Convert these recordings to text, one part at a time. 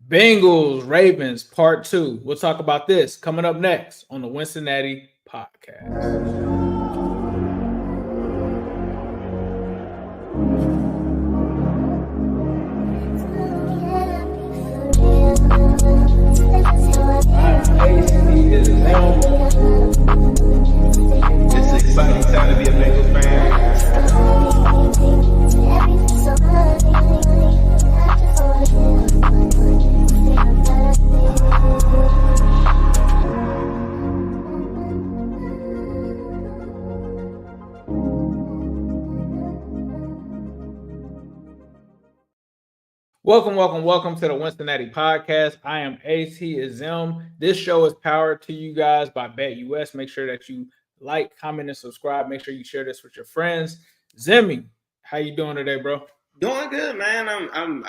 Bengals, Ravens, part 2. We'll talk about this coming up next on the Wincinnati podcast. It's an exciting time to be a Bengals Welcome to the Wincinnati podcast. I am Ace. He is Zim. This show is powered to you guys by BETUS. Make sure that you like, comment, and subscribe. Make sure you share this with your friends. Zimmy, how you doing today, bro? Doing good, man. I'm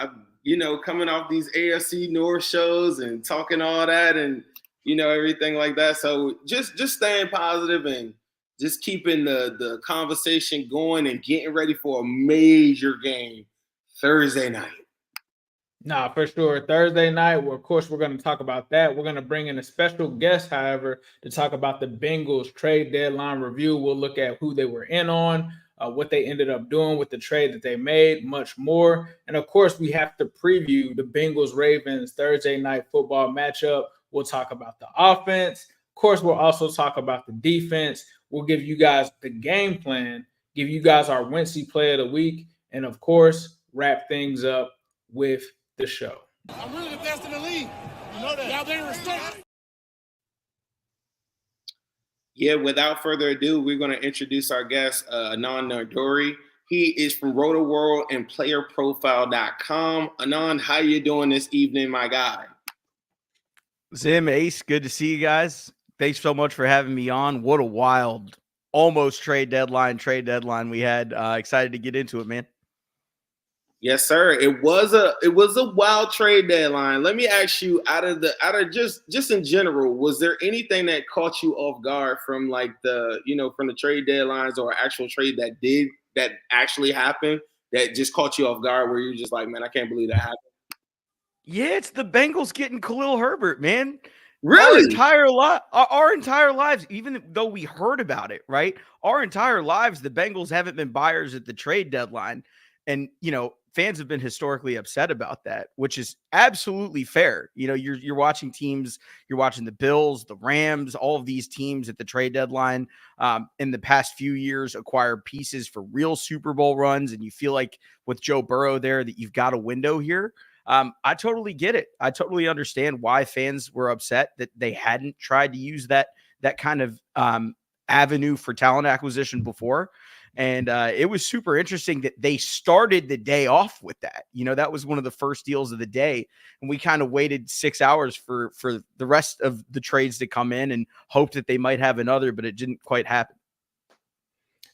coming off these AFC North shows and talking all that and everything like that. So just staying positive and just keeping the conversation going and getting ready for a major game Thursday night. Nah, for sure. Thursday night, well, of course, we're going to talk about that. We're going to bring in a special guest, however, to talk about the Bengals trade deadline review. We'll look at who they were in on, what they ended up doing with the trade that they made, much more. And, of course, we have to preview the Bengals-Ravens Thursday night football matchup. We'll talk about the offense. Of course, we'll also talk about the defense. We'll give you guys the game plan, give you guys our Wincy play of the week, and, of course, wrap things up with the show. I'm really the best in the league. You know that. Y'all better respect. Yeah, without further ado, we're going to introduce our guest, Anand Nanduri. He is from RotoWorld and PlayerProfile.com. Anand, how you doing this evening, my guy? Zim, Ace, good to see you guys. Thanks so much for having me on. What a wild, almost trade deadline we had. Excited to get into it, man. Yes, sir. It was a wild trade deadline. Let me ask you, out of just in general, was there anything that caught you off guard from from the trade deadlines or actual trade that actually happened that just caught you off guard where you're just like, man, I can't believe that happened? Yeah, it's the Bengals getting Khalil Herbert, man. Really? Our entire lives, even though we heard about it, right? Our entire lives, the Bengals haven't been buyers at the trade deadline. And, fans have been historically upset about that, which is absolutely fair. You're watching teams, you're watching the Bills, the Rams, all of these teams at the trade deadline in the past few years acquire pieces for real Super Bowl runs. And you feel like with Joe Burrow there that you've got a window here. I totally get it. I totally understand why fans were upset that they hadn't tried to use that kind of avenue for talent acquisition before. And it was super interesting that they started the day off with that. That was one of the first deals of the day. And we kind of waited 6 hours for the rest of the trades to come in and hoped that they might have another, but it didn't quite happen.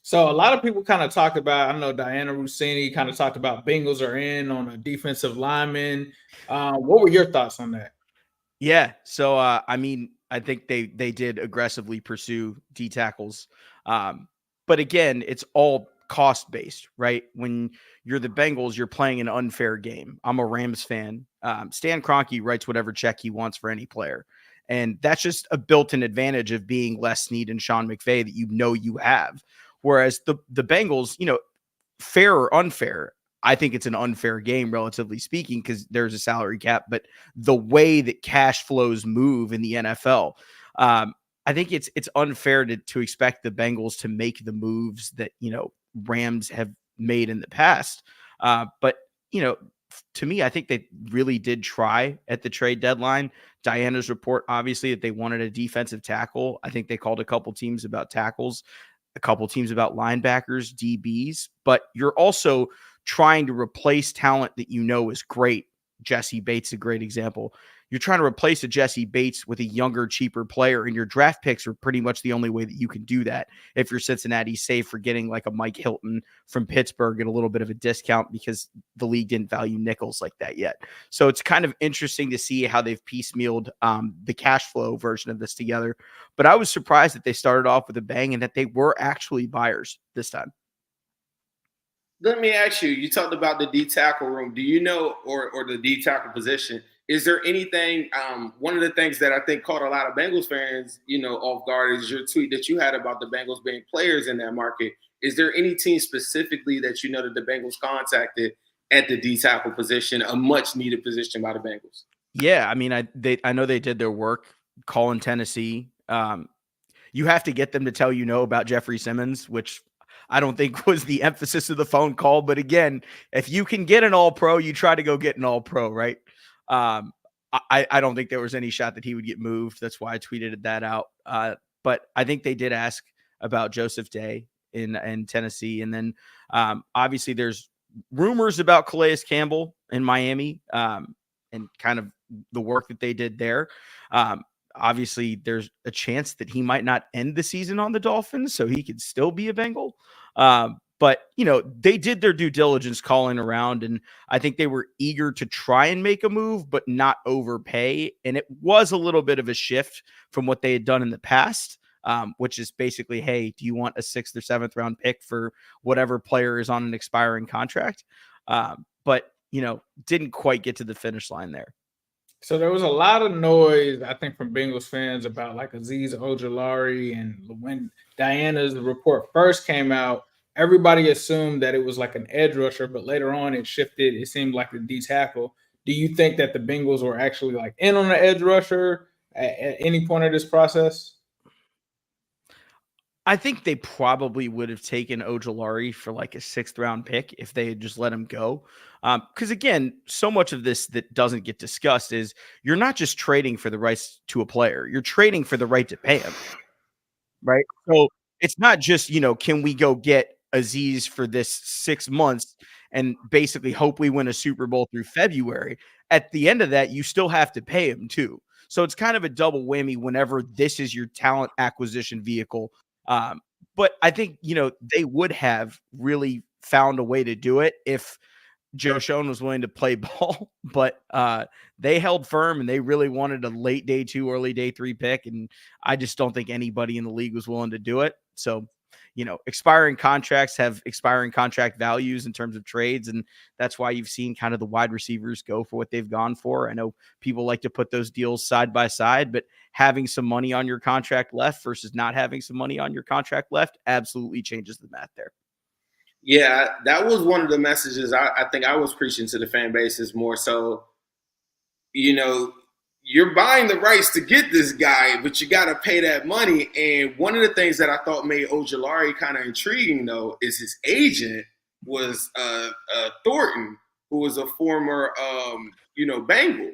So a lot of people kind of talked about, I know Diana Rossini kind of talked about Bengals are in on a defensive lineman. What were your thoughts on that? Yeah. So, I think they did aggressively pursue D-tackles. But again, it's all cost-based, right? When you're the Bengals, you're playing an unfair game. I'm a Rams fan. Stan Kroenke writes whatever check he wants for any player. And that's just a built-in advantage of being Les Snead and Sean McVay that you have. Whereas the Bengals, fair or unfair, I think it's an unfair game, relatively speaking, because there's a salary cap. But the way that cash flows move in the NFL, I think it's unfair to expect the Bengals to make the moves that, Rams have made in the past. But, to me, I think they really did try at the trade deadline. Diana's report, obviously, that they wanted a defensive tackle. I think they called a couple teams about tackles, a couple teams about linebackers, DBs. But you're also trying to replace talent that is great. Jesse Bates, a great example. You're trying to replace a Jesse Bates with a younger, cheaper player, and your draft picks are pretty much the only way that you can do that. If you're Cincinnati, save for getting like a Mike Hilton from Pittsburgh at a little bit of a discount because the league didn't value nickels like that yet. So it's kind of interesting to see how they've piecemealed the cash flow version of this together. But I was surprised that they started off with a bang and that they were actually buyers this time. Let me ask you, you talked about the D-tackle room. Do you know, or the D-tackle position, is there anything, one of the things that I think caught a lot of Bengals fans, off guard is your tweet that you had about the Bengals being players in that market. Is there any team specifically that you know that the Bengals contacted at the D-tackle position, a much-needed position by the Bengals? Yeah, I mean, I know they did their work calling Tennessee. You have to get them to tell about Jeffrey Simmons, which I don't think was the emphasis of the phone call. But again, if you can get an all-pro, you try to go get an all-pro, right? I don't think there was any shot that he would get moved. That's why I tweeted that out. But I think they did ask about Joseph Day in Tennessee. And then obviously there's rumors about Calais Campbell in Miami and kind of the work that they did there. Obviously, there's a chance that he might not end the season on the Dolphins, so he could still be a Bengal. But, they did their due diligence calling around, and I think they were eager to try and make a move, but not overpay. And it was a little bit of a shift from what they had done in the past, which is basically, hey, do you want a 6th or 7th round pick for whatever player is on an expiring contract? But, didn't quite get to the finish line there. So there was a lot of noise, I think, from Bengals fans about like Azeez Ojulari, and when Diana's report first came out, everybody assumed that it was like an edge rusher, but later on it shifted. It seemed like the D tackle. Do you think that the Bengals were actually like in on the edge rusher at any point of this process? I think they probably would have taken Ojulari for like a 6th round pick if they had just let him go. Because again, so much of this that doesn't get discussed is you're not just trading for the rights to a player, you're trading for the right to pay him. Right. So it's not just, can we go get Azeez for this 6 months and basically hope we win a Super Bowl through February. At the end of that, you still have to pay him too. So it's kind of a double whammy whenever this is your talent acquisition vehicle. But I think, they would have really found a way to do it if Joe Schoen was willing to play ball, but they held firm and they really wanted a late day 2, early day 3 pick. And I just don't think anybody in the league was willing to do it. So, expiring contracts have expiring contract values in terms of trades. And that's why you've seen kind of the wide receivers go for what they've gone for. I know people like to put those deals side by side, but having some money on your contract left versus not having some money on your contract left absolutely changes the math there. Yeah, that was one of the messages I think I was preaching to the fan base is more so, you're buying the rights to get this guy, but you got to pay that money. And one of the things that I thought made Ojulari kind of intriguing, though, is his agent was Thornton, who was a former, Bengal.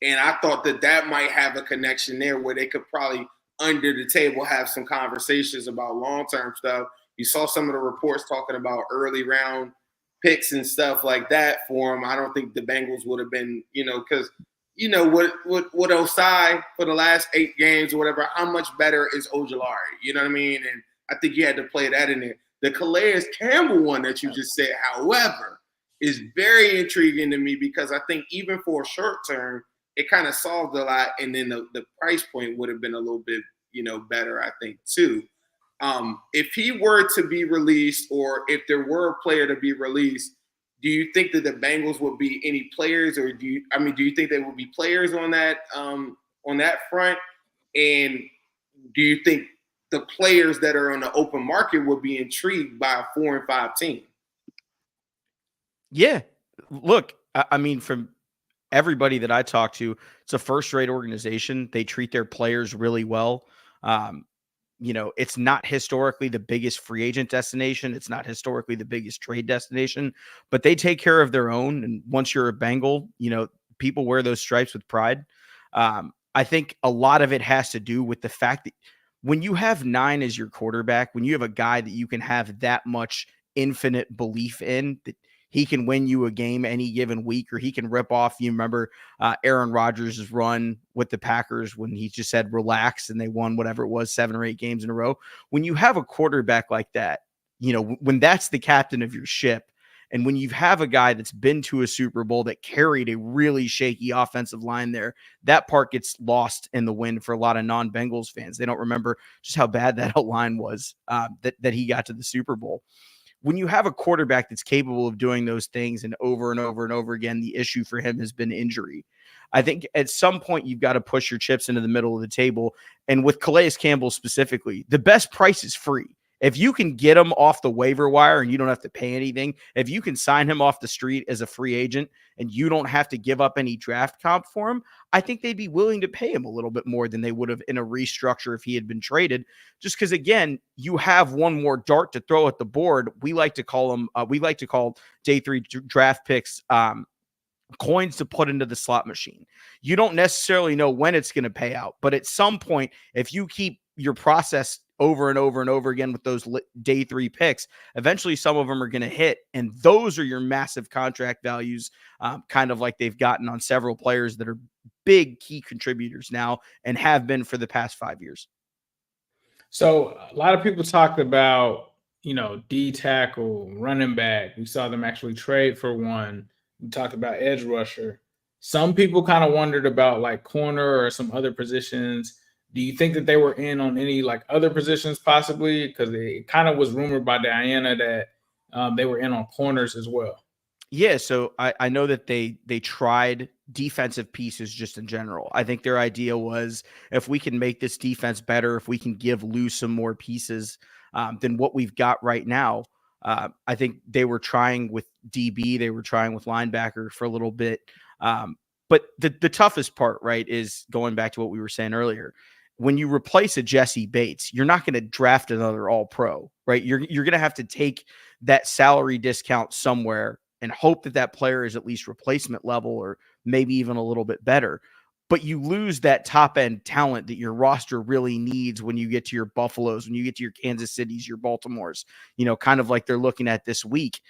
And I thought that might have a connection there where they could probably under the table have some conversations about long-term stuff. You saw some of the reports talking about early round picks and stuff like that for him. I don't think the Bengals would have been, because what Osai for the last 8 games or whatever, how much better is Ojulari? You know what I mean? And I think you had to play that in there. The Calais Campbell one that you just said, however, is very intriguing to me because I think even for a short term, it kind of solved a lot. And then the price point would have been a little bit, better, I think, too. If he were to be released or if there were a player to be released, do you think that the Bengals would be any players or do you think there would be players on that front? And do you think the players that are on the open market would be intrigued by a 4 and 5 team? Yeah. Look, I mean, from everybody that I talk to, it's a first-rate organization. They treat their players really well. It's not historically the biggest free agent destination. It's not historically the biggest trade destination, but they take care of their own. And once you're a Bengal, people wear those stripes with pride. I think a lot of it has to do with the fact that when you have 9 as your quarterback, when you have a guy that you can have that much infinite belief in, that he can win you a game any given week, or he can rip off. You remember Aaron Rodgers' run with the Packers when he just said relax and they won whatever it was, 7 or 8 games in a row. When you have a quarterback like that, when that's the captain of your ship, and when you have a guy that's been to a Super Bowl that carried a really shaky offensive line there, that part gets lost in the wind for a lot of non-Bengals fans. They don't remember just how bad that line was that he got to the Super Bowl. when you have a quarterback that's capable of doing those things and over and over again, the issue for him has been injury. I think at some point you've got to push your chips into the middle of the table. And with Calais Campbell specifically, the best price is free. If you can get him off the waiver wire and you don't have to pay anything, if you can sign him off the street as a free agent and you don't have to give up any draft comp for him, I think they'd be willing to pay him a little bit more than they would have in a restructure if he had been traded. Just because, again, you have one more dart to throw at the board. We like to call them, we like to call day 3 draft picks coins to put into the slot machine. You don't necessarily know when it's going to pay out, but at some point, if you keep your process over and over again with those day 3 picks, eventually some of them are going to hit. And those are your massive contract values, kind of like they've gotten on several players that are big key contributors now and have been for the past 5 years. So a lot of people talked about, D-tackle, running back. We saw them actually trade for one. We talked about edge rusher. Some people kind of wondered about like corner or some other positions. Do you think that they were in on any like other positions possibly? Because it kind of was rumored by Diana that they were in on corners as well. Yeah, so I know that they tried defensive pieces just in general. I think their idea was if we can make this defense better, if we can give Lou some more pieces than what we've got right now. I think they were trying with DB, they were trying with linebacker for a little bit. But the toughest part, right, is going back to what we were saying earlier. When you replace a Jesse Bates, you're not going to draft another all-pro, right? You're going to have to take that salary discount somewhere and hope that that player is at least replacement level or maybe even a little bit better. But you lose that top-end talent that your roster really needs when you get to your Buffaloes, when you get to your Kansas Cities, your Baltimores, kind of like they're looking at this week.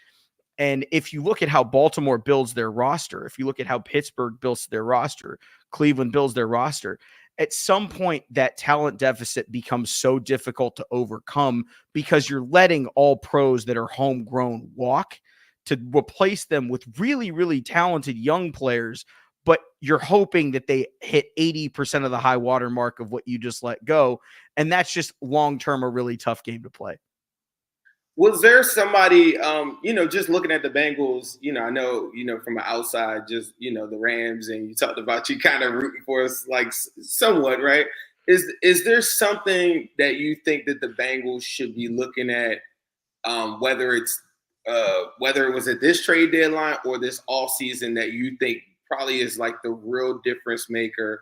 And if you look at how Baltimore builds their roster, if you look at how Pittsburgh builds their roster, Cleveland builds their roster, at some point that talent deficit becomes so difficult to overcome because you're letting all pros that are homegrown walk to replace them with really, really talented young players, but you're hoping that they hit 80% of the high water mark of what you just let go. And that's just long-term a really tough game to play. Was there somebody, just looking at the Bengals, I know, from the outside, just, the Rams, and you talked about you kind of rooting for us, like somewhat, right? Is there something that you think that the Bengals should be looking at, whether it was at this trade deadline or this off season, that you think probably is like the real difference maker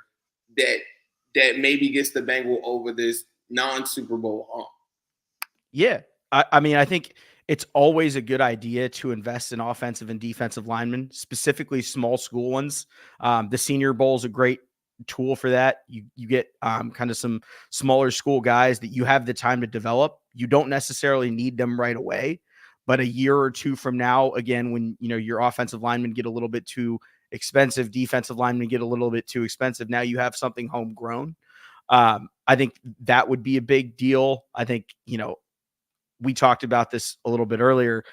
that maybe gets the Bengal over this non-Super Bowl hump? Yeah. I mean, I think it's always a good idea to invest in offensive and defensive linemen, specifically small school ones. The Senior Bowl is a great tool for that. You get kind of some smaller school guys that you have the time to develop. You don't necessarily need them right away, but a year or two from now, again, when your offensive linemen get a little bit too expensive, defensive linemen get a little bit too expensive, now you have something homegrown. I think that would be a big deal. I think, we talked about this a little bit earlier.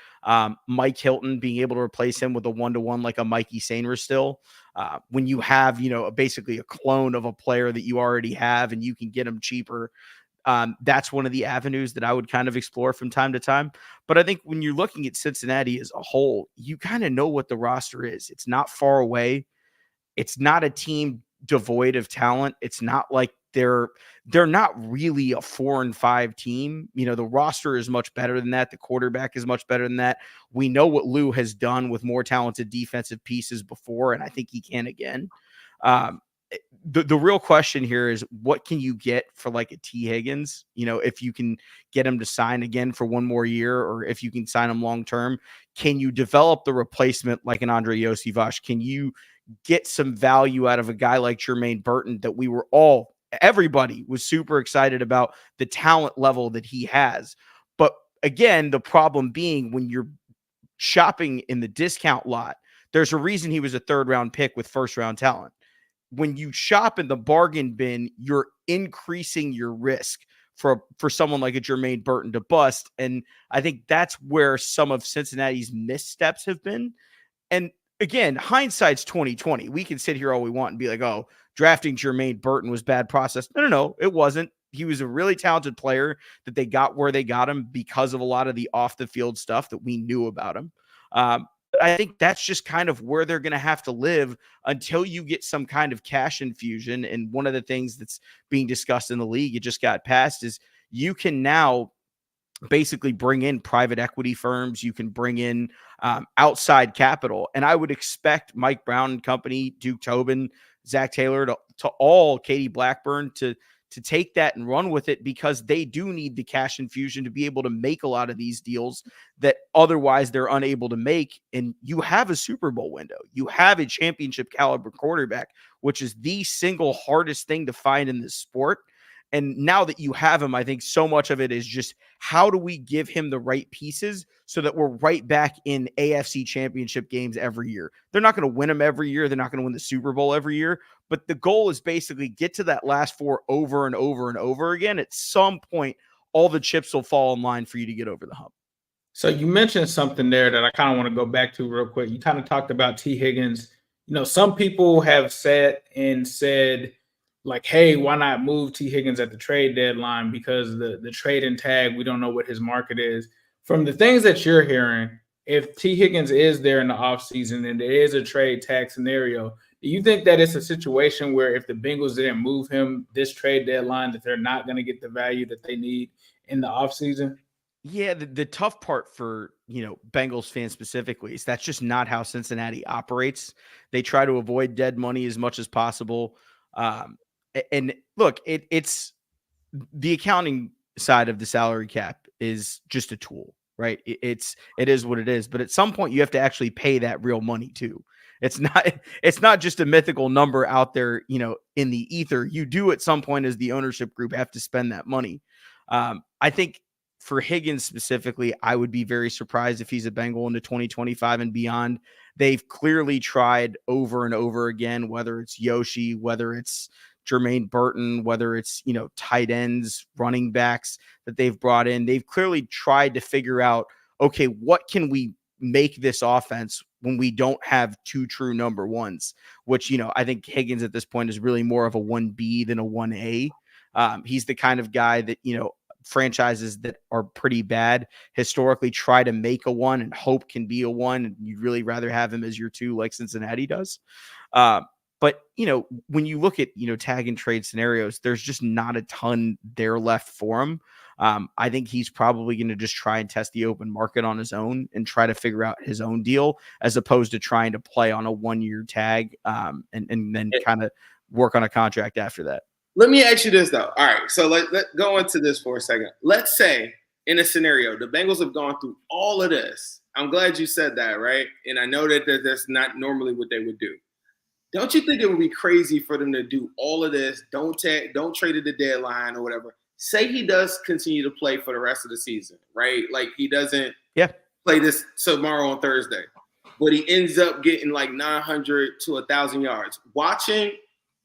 Mike Hilton being able to replace him with a 1-to-1 like a Mikey Sainer still. When you have, basically a clone of a player that you already have and you can get them cheaper, that's one of the avenues that I would kind of explore from time to time. But I think when you're looking at Cincinnati as a whole, you kind of know what the roster is. It's not far away. It's not a team devoid of talent. It's not like they're not really a 4-5 team. The roster is much better than that. The quarterback is much better than that. We know what Lou has done with more talented defensive pieces before, and I think he can again. The real question here is what can you get for like a T. Higgins? If you can get him to sign again for one more year, or if you can sign him long-term, can you develop the replacement like an Andre Yosivach? Can you get some value out of a guy like Jermaine Burton that everybody was super excited about the talent level that he has? But again, the problem being when you're shopping in the discount lot, there's a reason he was a 3rd-round pick with 1st-round talent. When you shop in the bargain bin, you're increasing your risk for someone like a Jermaine Burton to bust. And I think that's where some of Cincinnati's missteps have been. And again, hindsight's 2020. We can sit here all we want and be like, oh, drafting Jermaine Burton was bad process. No, it wasn't. he was a really talented player that they got where they got him because of a lot of the off the field stuff that we knew about him. I think that's just kind of where they're going to have to live until you get some kind of cash infusion. And one of the things that's being discussed in the league, it just got passed, is you can now basically bring in private equity firms. You can bring in outside capital. And I would expect Mike Brown and company, Duke Tobin, Zach Taylor, to all Katie Blackburn to take that and run with it, because they do need the cash infusion to be able to make a lot of these deals that otherwise they're unable to make. And you have a Super Bowl window. You have a championship caliber quarterback, which is the single hardest thing to find in this sport. And now that you have him, I think so much of it is just how do we give him the right pieces so that we're right back in AFC championship games every year. They're not going to win them every year. They're not going to win the Super Bowl every year. But the goal is basically get to that last four over and over and over again. At some point, all the chips will fall in line for you to get over the hump. So you mentioned something there that I kind of want to go back to real quick. You kind of talked about T. Higgins. Some people have said, like, hey, why not move T. Higgins at the trade deadline? Because the trade and tag, we don't know what his market is. From the things that you're hearing, if T. Higgins is there in the offseason and there is a trade tag scenario, do you think that it's a situation where if the Bengals didn't move him this trade deadline, that they're not going to get the value that they need in the offseason? Yeah, the tough part for, Bengals fans specifically is that's just not how Cincinnati operates. They try to avoid dead money as much as possible. And look, it's the accounting side of the salary cap is just a tool, right? It is what it is. But at some point you have to actually pay that real money too. It's not just a mythical number out there, in the ether. You do at some point as the ownership group have to spend that money. I think for Higgins specifically, I would be very surprised if he's a Bengal into 2025 and beyond. They've clearly tried over and over again, whether it's Yoshi, whether it's Jermaine Burton, whether it's, tight ends, running backs that they've brought in. They've clearly tried to figure out, okay, what can we make this offense when we don't have two true number ones, which, I think Higgins at this point is really more of a 1B than a 1A. He's the kind of guy that, franchises that are pretty bad historically try to make a 1 and hope can be a 1. And you'd really rather have him as your 2 like Cincinnati does. But, when you look at, tag and trade scenarios, there's just not a ton there left for him. I think he's probably going to just try and test the open market on his own and try to figure out his own deal, as opposed to trying to play on a 1-year tag and then kind of work on a contract after that. Let me ask you this, though. All right, so let go into this for a second. Let's say in a scenario, the Bengals have gone through all of this. I'm glad you said that, right? And I know that that's not normally what they would do. Don't you think it would be crazy for them to do all of this? Don't trade at the deadline or whatever. Say he does continue to play for the rest of the season, right? Like he doesn't play this tomorrow on Thursday, but he ends up getting like 900 to 1,000 yards. Watching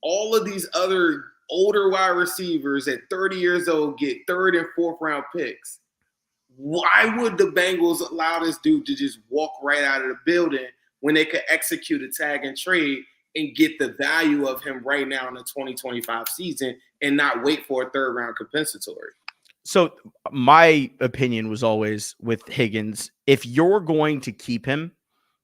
all of these other older wide receivers at 30 years old get 3rd and 4th round picks. Why would the Bengals allow this dude to just walk right out of the building when they could execute a tag and trade and get the value of him right now in the 2025 season and not wait for a 3rd round compensatory? So my opinion was always with Higgins, if you're going to keep him,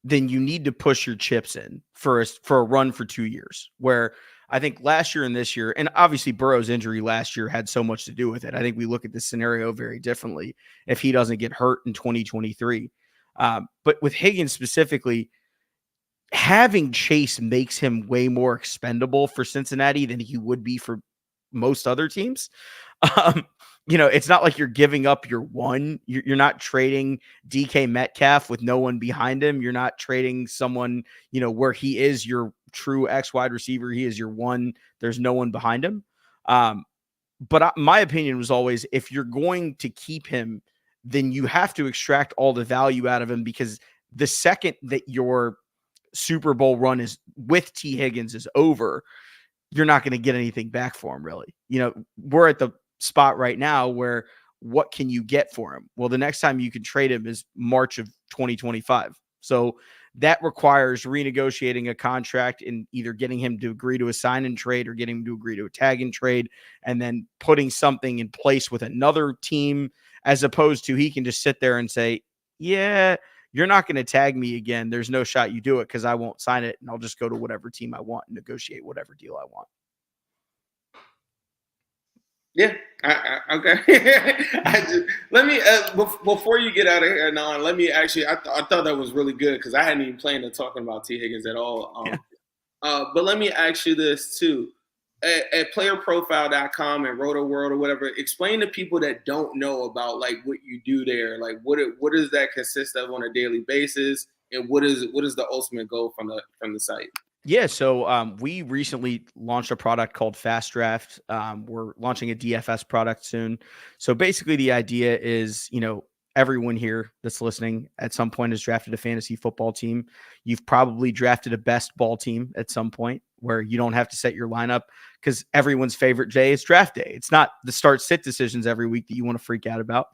then you need to push your chips in for a run for 2 years, where I think last year and this year, and obviously Burrow's injury last year had so much to do with it. I think we look at this scenario very differently if he doesn't get hurt in 2023. But with Higgins specifically, having Chase makes him way more expendable for Cincinnati than he would be for most other teams. It's not like you're giving up your 1. You're not trading DK Metcalf with no one behind him. You're not trading someone, where he is your true X wide receiver. He is your 1. There's no one behind him. But my opinion was always, if you're going to keep him, then you have to extract all the value out of him, because the second that your Super Bowl run is with T. Higgins is over, you're not going to get anything back for him, really. We're at the spot right now where what can you get for him? Well, the next time you can trade him is March of 2025. So that requires renegotiating a contract and either getting him to agree to a sign and trade or getting him to agree to a tag and trade, and then putting something in place with another team, as opposed to he can just sit there and say, yeah, you're not going to tag me again. There's no shot you do it because I won't sign it, and I'll just go to whatever team I want and negotiate whatever deal I want. Yeah. Okay. Let me before you get out of here, Anand, let me actually. I thought that was really good because I hadn't even planned on talking about T. Higgins at all. But let me ask you this too. At playerprofile.com and Roto World or whatever, explain to people that don't know about like what you do there. Like what does that consist of on a daily basis, and what is the ultimate goal from the site? Yeah, so we recently launched a product called Fast Draft. We're launching a DFS product soon. So basically the idea is, everyone here that's listening at some point has drafted a fantasy football team. You've probably drafted a best ball team at some point where you don't have to set your lineup because everyone's favorite day is draft day. It's not the start sit decisions every week that you want to freak out about.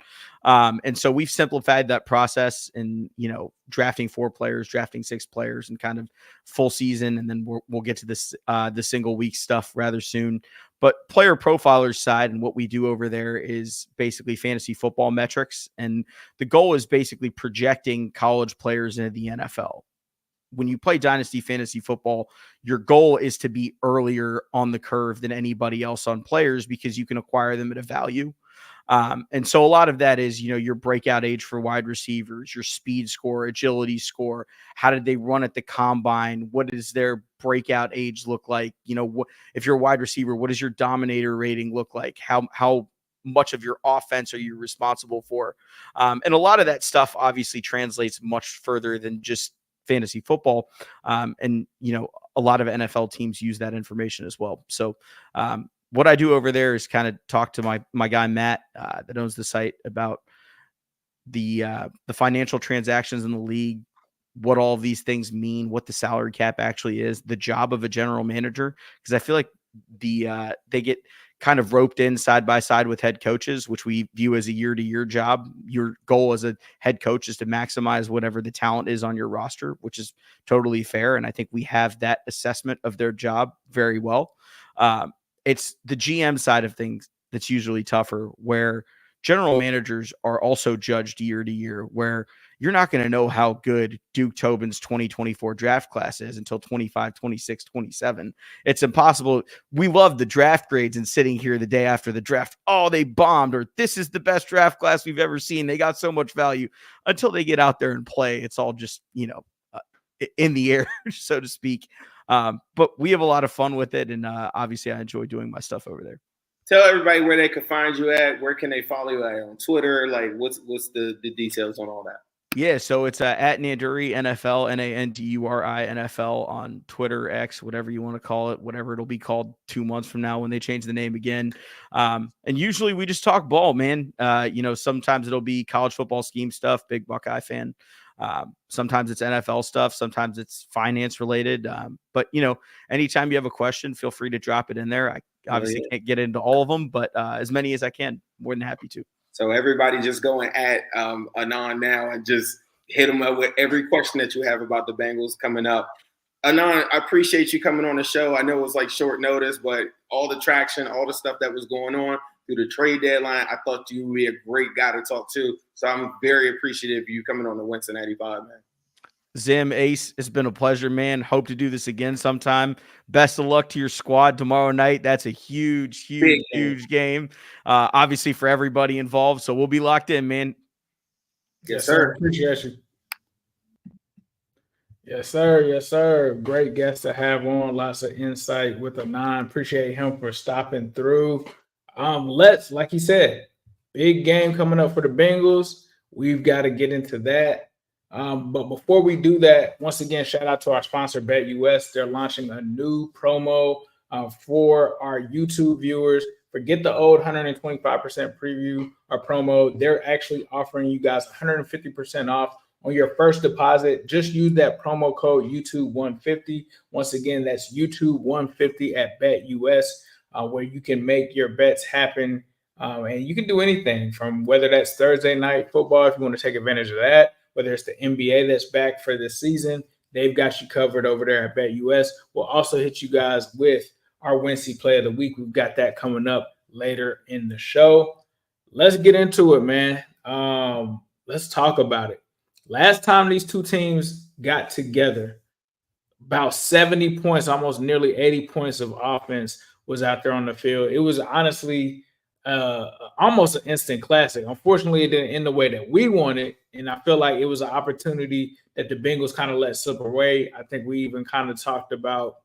And so we've simplified that process in, drafting 4 players, drafting 6 players, and kind of full season. And then we'll get to this, the single week stuff rather soon. But player profilers side and what we do over there is basically fantasy football metrics. And the goal is basically projecting college players into the NFL. When you play dynasty fantasy football, your goal is to be earlier on the curve than anybody else on players because you can acquire them at a value. And so a lot of that is, your breakout age for wide receivers, your speed score, agility score. How did they run at the combine? What does their breakout age look like? If you're a wide receiver, what does your dominator rating look like? How much of your offense are you responsible for? And a lot of that stuff obviously translates much further than just fantasy football. And a lot of NFL teams use that information as well. So, what I do over there is kind of talk to my guy, Matt, that owns the site about the financial transactions in the league, what all of these things mean, what the salary cap actually is, the job of a general manager. Cause I feel like they get kind of roped in side by side with head coaches, which we view as a year-to-year job. Your goal as a head coach is to maximize whatever the talent is on your roster, which is totally fair. And I think we have that assessment of their job very well. It's the GM side of things that's usually tougher, where general managers are also judged year to year, where you're not going to know how good Duke Tobin's 2024 draft class is until 25, 26, 27. It's impossible. We love the draft grades and sitting here the day after the draft. Oh, they bombed, or this is the best draft class we've ever seen. They got so much value. Until they get out there and play, it's all just, in the air, so to speak. But we have a lot of fun with it. And obviously I enjoy doing my stuff over there. Tell everybody where they can find you at. Where can they follow you at on Twitter? Like what's the details on all that? Yeah, so it's at Nanduri NFL, Nanduri NFL on Twitter, X, whatever you want to call it, whatever it'll be called 2 months from now when they change the name again. And usually we just talk ball, man. Sometimes it'll be college football scheme stuff, big Buckeye fan. Sometimes it's NFL stuff. Sometimes it's finance related. But anytime you have a question, feel free to drop it in there. I obviously can't get into all of them, but as many as I can, more than happy to. So everybody just going at Anand now and just hit him up with every question that you have about the Bengals coming up. Anand, I appreciate you coming on the show. I know it was like short notice, but all the traction, all the stuff that was going on through the trade deadline, I thought you would be a great guy to talk to. So I'm very appreciative of you coming on the Wincinnati Pod, man. Zim, Ace, it's been a pleasure, man. Hope to do this again sometime. Best of luck to your squad tomorrow night. That's a huge game. Obviously for everybody involved. So we'll be locked in, man. Yes, sir. Appreciate you. Yes, sir. Yes, sir. Great guest to have on. Lots of insight with Anand. Appreciate him for stopping through. Like he said, big game coming up for the Bengals. We've got to get into that. But before we do that, once again, shout out to our sponsor, BETUS. They're launching a new promo for our YouTube viewers. Forget the old 125% preview or promo. They're actually offering you guys 150% off on your first deposit. Just use that promo code YouTube150. Once again, that's YouTube150 at BETUS, where you can make your bets happen. And you can do anything from whether that's Thursday night football, if you want to take advantage of that, whether it's the NBA that's back for this season. They've got you covered over there at BetUS. We'll also hit you guys with our Wincy Play of the Week. We've got that coming up later in the show. Let's get into it, man. Let's talk about it. Last time these two teams got together, about 70 points, almost nearly 80 points of offense was out there on the field. It was honestly almost an instant classic. Unfortunately, it didn't end the way that we wanted, and I feel like it was an opportunity that the Bengals kind of let slip away. I think we even kind of talked about,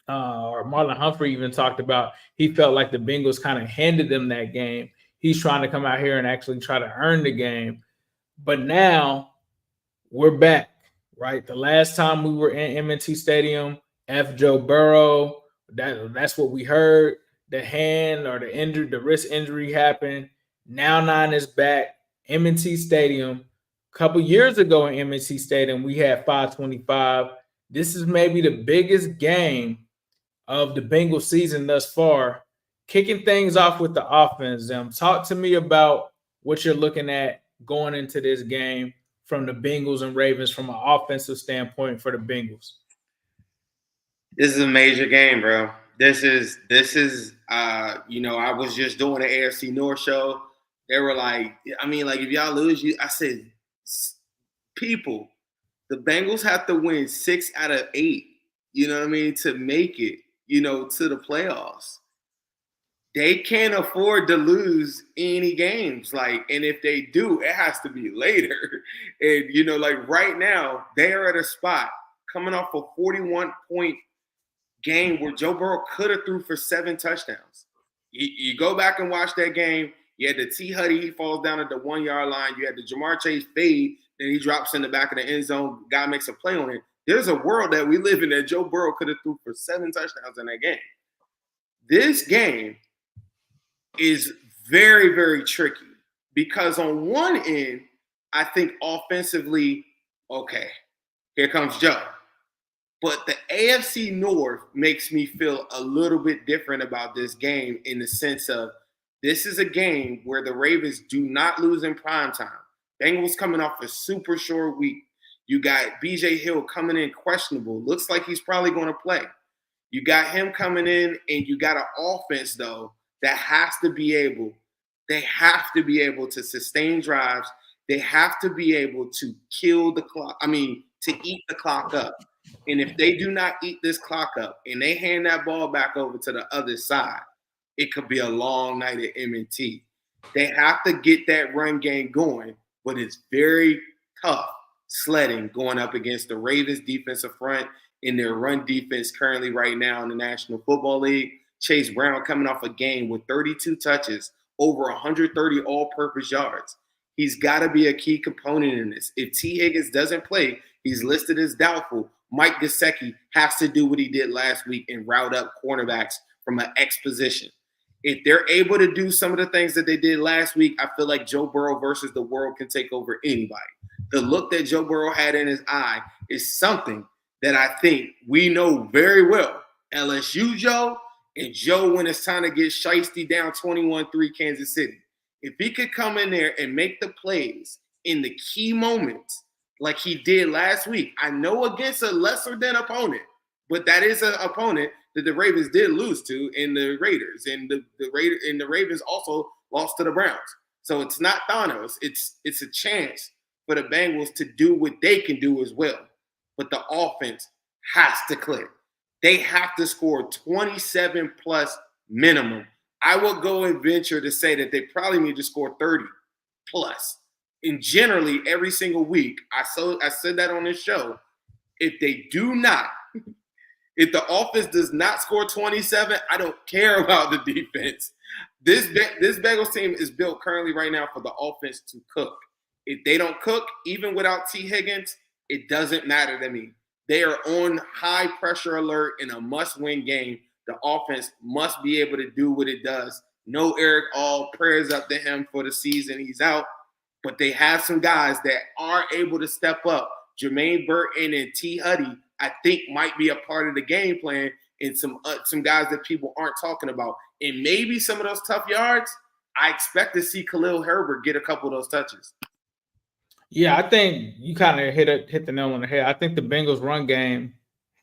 or Marlon Humphrey even talked about, he felt like the Bengals kind of handed them that game. He's trying to come out here and actually try to earn the game. But now we're back, right? The last time we were in M&T Stadium, F. Joe Burrow, that's what we heard. The hand or the wrist injury happened. Now 9 is back. M&T Stadium. A couple years ago in M&T Stadium, we had 525. This is maybe the biggest game of the Bengals season thus far. Kicking things off with the offense, talk to me about what you're looking at going into this game from the Bengals and Ravens from an offensive standpoint for the Bengals. This is a major game, bro. This is I was just doing an AFC North show. They were like, if y'all lose, I said, people, the Bengals have to win 6 out of 8, to make it, to the playoffs. They can't afford to lose any games. And if they do, it has to be later. And, right now, they are at a spot coming off a 41-point game where Joe Burrow could have threw for 7 touchdowns. You go back and watch that game. You had the T. Huddy, he falls down at the 1-yard line. You had the Jamar Chase fade, then he drops in the back of the end zone. Guy makes a play on it. There's a world that we live in that Joe Burrow could have threw for 7 touchdowns in that game. This game is very, very tricky because on one end, I think offensively, okay, here comes Joe. But the AFC North makes me feel a little bit different about this game in the sense of this is a game where the Ravens do not lose in prime time. Bengals coming off a super short week. You got B.J. Hill coming in questionable. Looks like he's probably going to play. You got him coming in, and you got an offense, though, that has to be able to sustain drives. They have to be able to kill the clock. To eat the clock up. And if they do not eat this clock up and they hand that ball back over to the other side, it could be a long night at M&T. They have to get that run game going, but it's very tough sledding going up against the Ravens defensive front in their run defense currently right now in the National Football League. Chase Brown coming off a game with 32 touches, over 130 all-purpose yards. He's got to be a key component in this. If T. Higgins doesn't play, he's listed as doubtful. Mike Gesicki has to do what he did last week and route up cornerbacks from an X position. If they're able to do some of the things that they did last week, I feel like Joe Burrow versus the world can take over anybody. The look that Joe Burrow had in his eye is something that I think we know very well. LSU Joe and Joe when it's time to get shiesty down 21-3 Kansas City. If he could come in there and make the plays in the key moments like he did last week, I know against a lesser than opponent, but that is an opponent that the Ravens did lose to in the Raiders, and the Ravens also lost to the Browns. So it's not Thanos. It's a chance for the Bengals to do what they can do as well. But the offense has to click. They have to score 27 plus minimum. I will go and venture to say that they probably need to score 30 plus. And generally, every single week, I said that on this show, if they do not, if the offense does not score 27, I don't care about the defense. This Bengals team is built currently right now for the offense to cook. If they don't cook, even without T. Higgins, it doesn't matter to me. They are on high pressure alert in a must-win game. The offense must be able to do what it does. No Eric All, prayers up to him for the season. He's out. But they have some guys that are able to step up. Jermaine Burton and T. Huddy, I think, might be a part of the game plan, and some guys that people aren't talking about. And maybe some of those tough yards, I expect to see Khalil Herbert get a couple of those touches. Yeah, I think you kind of hit the nail on the head. I think the Bengals run game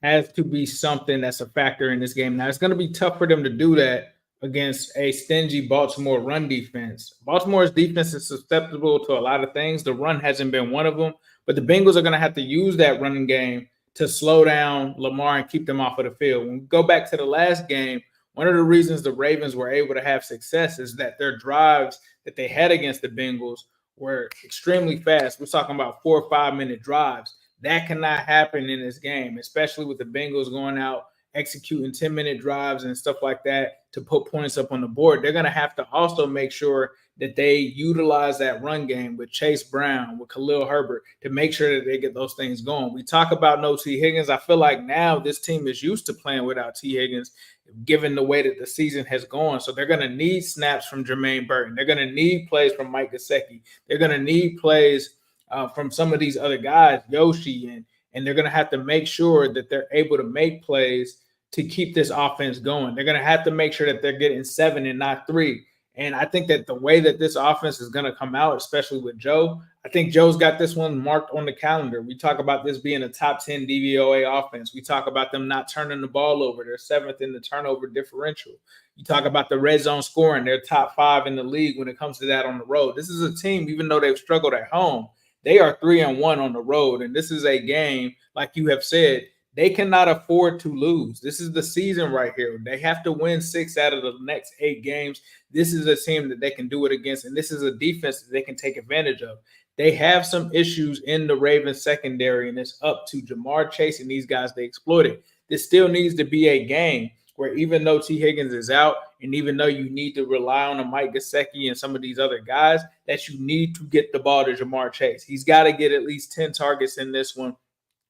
has to be something that's a factor in this game. Now it's going to be tough for them to do that against a stingy Baltimore run defense. Baltimore's defense is susceptible to a lot of things. The run hasn't been one of them, but the Bengals are going to have to use that running game to slow down Lamar and keep them off of the field. When we go back to the last game, one of the reasons the Ravens were able to have success is that their drives that they had against the Bengals were extremely fast. We're talking about 4 or 5 minute drives. That cannot happen in this game, especially with the Bengals going out executing 10-minute drives and stuff like that to put points up on the board. They're going to have to also make sure that they utilize that run game with Chase Brown, with Khalil Herbert, to make sure that they get those things going. We talk about no T. Higgins. I feel like now this team is used to playing without T. Higgins, given the way that the season has gone. So they're going to need snaps from Jermaine Burton. They're going to need plays from Mike Gesicki. They're going to need plays from some of these other guys, Yoshi, and they're going to have to make sure that they're able to make plays to keep this offense going. They're going to have to make sure that they're getting 7 and not 3. And I think that the way that this offense is going to come out, especially with Joe, I think Joe's got this one marked on the calendar. We talk about this being a top 10 DVOA offense. We talk about them not turning the ball over. They're 7th in the turnover differential. You talk about the red zone scoring. They're top 5 in the league when it comes to that on the road. This is a team, even though they've struggled at home, they are 3-1 on the road. And this is a game, like you have said, they cannot afford to lose. This is the season right here. They have to win 6 out of the next 8 games. This is a team that they can do it against, and this is a defense that they can take advantage of. They have some issues in the Ravens secondary, and it's up to Jamar Chase and these guys to exploit it. This still needs to be a game where even though T. Higgins is out, and even though you need to rely on a Mike Gesicki and some of these other guys, that you need to get the ball to Jamar Chase. He's got to get at least 10 targets in this one,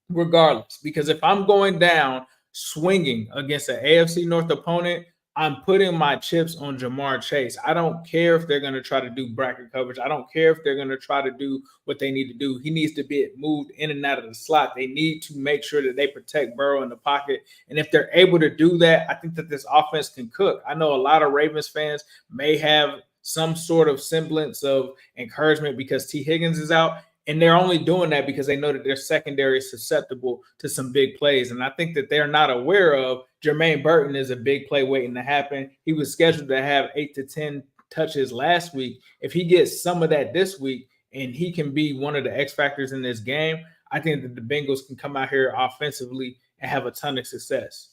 regardless, because if I'm going down swinging against an AFC North opponent, I'm putting my chips on Jamar Chase. I don't care if they're going to try to do bracket coverage. I don't care if they're going to try to do what they need to do. He needs to be moved in and out of the slot. They need to make sure that they protect Burrow in the pocket. And if they're able to do that, I think that this offense can cook. I know a lot of Ravens fans may have some sort of semblance of encouragement because T. Higgins is out. And they're only doing that because they know that their secondary is susceptible to some big plays. And I think that they're not aware of Jermaine Burton is a big play waiting to happen. He was scheduled to have 8 to 10 touches last week. If he gets some of that this week and he can be one of the X factors in this game, I think that the Bengals can come out here offensively and have a ton of success.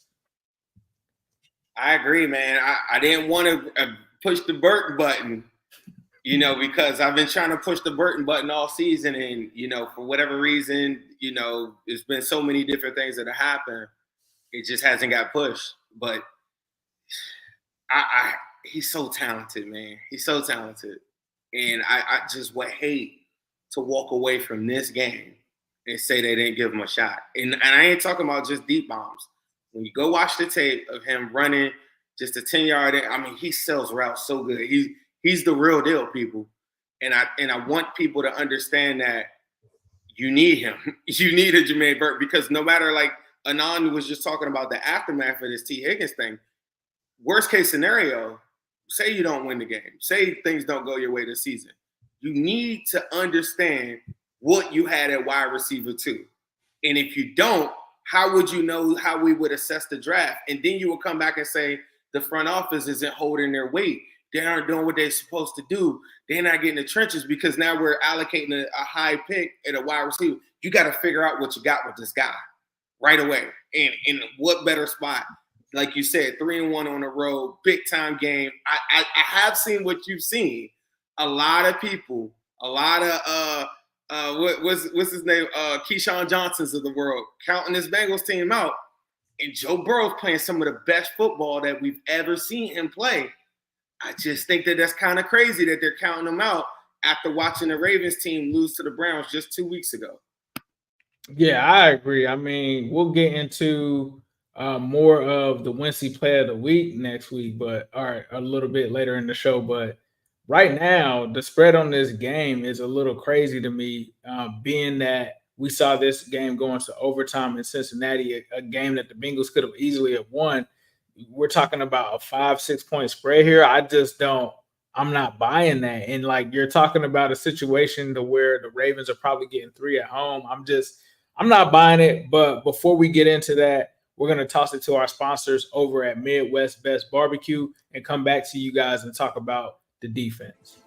I agree, man. I didn't want to push the Burton button, because I've been trying to push the Burton button all season. And, for whatever reason, there's been so many different things that have happened. It just hasn't got pushed. But he's so talented, man. He's so talented. And I just would hate to walk away from this game and say they didn't give him a shot. And I ain't talking about just deep bombs. When you go watch the tape of him running just a 10-yard, he sells routes so good. He's the real deal, people. And I want people to understand that you need him. You need a Jermaine Burton, because no matter, like Anand was just talking about the aftermath of this T. Higgins thing, worst case scenario, say you don't win the game. Say things don't go your way this season. You need to understand what you had at wide receiver too. And if you don't, how would you know how we would assess the draft? And then you will come back and say the front office isn't holding their weight. They aren't doing what they're supposed to do. They're not getting the trenches because now we're allocating a high pick at a wide receiver. You got to figure out what you got with this guy right away. And in what better spot? Like you said, 3-1 on the road, big time game. I have seen what you've seen. A lot of people, a lot of what's his name? Keyshawn Johnsons of the world, counting this Bengals team out. And Joe Burrow's playing some of the best football that we've ever seen him play. I just think that that's kind of crazy that they're counting him out after watching the Ravens team lose to the Browns just 2 weeks ago. Yeah, I agree. We'll get into more of the Wincy play of the week next week, but a little bit later in the show. But right now, the spread on this game is a little crazy to me, being that we saw this game going to overtime in Cincinnati, a game that the Bengals could have easily have won. We're talking about a 5-6 point spread here. I I'm not buying that. And like you're talking about a situation to where the Ravens are probably getting 3 at home. I'm not buying it. But before we get into that, we're going to toss it to our sponsors over at Midwest Best Barbecue and come back to you guys and talk about the defense.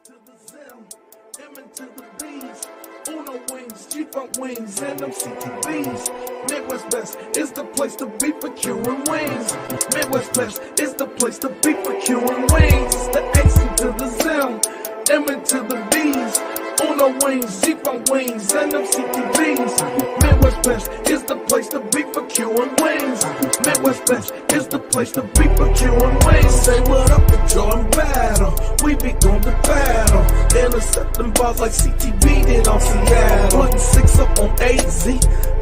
G-Funk wings and them CTVs. Midwest Best is the place to be for curing wings. Midwest Best is the place to be for curing wings. It's the AC to the Zim, M to the B's. Uno wings, G-Funk wings and them CTVs. Midwest Best is the place to be for curing wings. Midwest Best is the place to be for curing wings. Say what up to Jordan Battle. We be going to battle. Intercepting balls like CTV did on Seattle. Putting 6 up on AZ.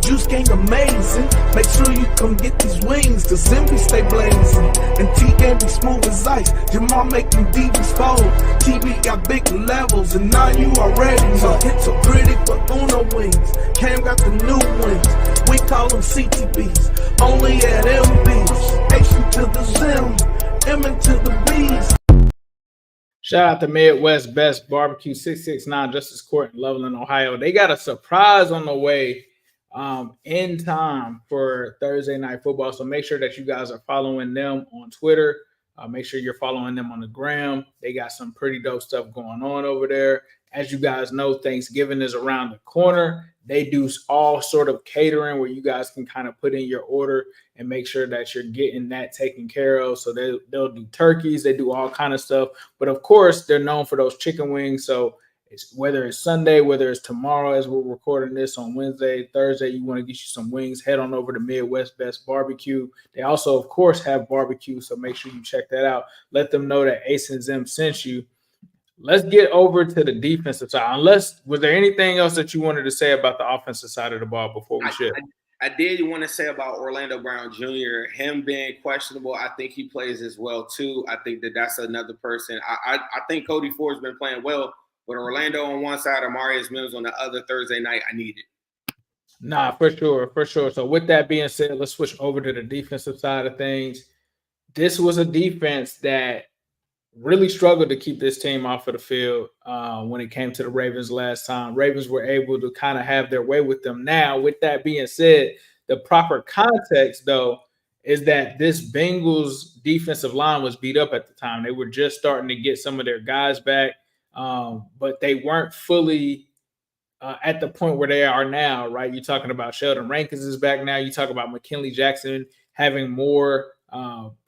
Juice gang amazing. Make sure you come get these wings. Cause Zimby stay blazing. And T-Game be smooth as ice. Jamal making DBs fold. TV got big levels. And now you already know. It's so pretty for Uno wings. Cam got the new wings. We call them CTBs. Only at MBs. H to the Zim. M to the B's. Shout out to Midwest Best Barbecue 669 Justice Court in Loveland, Ohio. They got a surprise on the way in time for Thursday Night Football. So make sure that you guys are following them on Twitter. Make sure you're following them on the gram. They got some pretty dope stuff going on over there. As you guys know, Thanksgiving is around the corner. They do all sort of catering where you guys can kind of put in your order and make sure that you're getting that taken care of. So they'll do turkeys. They do all kind of stuff. But, of course, they're known for those chicken wings. So whether it's Sunday, whether it's tomorrow as we're recording this on Wednesday, Thursday, you want to get you some wings, head on over to Midwest Best Barbecue. They also, of course, have barbecue. So make sure you check that out. Let them know that Ace and Zim sent you. Let's get over to the defensive side. Was there anything else that you wanted to say about the offensive side of the ball before we shift? I did want to say about Orlando Brown Jr., him being questionable. I think he plays as well, too. I think that's another person. I think Cody Ford's been playing well, but Orlando on one side, Amarius Mims on the other Thursday night, I need it. Nah, for sure. So with that being said, let's switch over to the defensive side of things. This was a defense that really struggled to keep this team off of the field when it came to the Ravens last time. Ravens were able to kind of have their way with them. Now, with that being said, the proper context, though, is that this Bengals defensive line was beat up at the time. They were just starting to get some of their guys back, but they weren't fully at the point where they are now, right? You're talking about Sheldon Rankins is back now. You talk about McKinley Jackson having more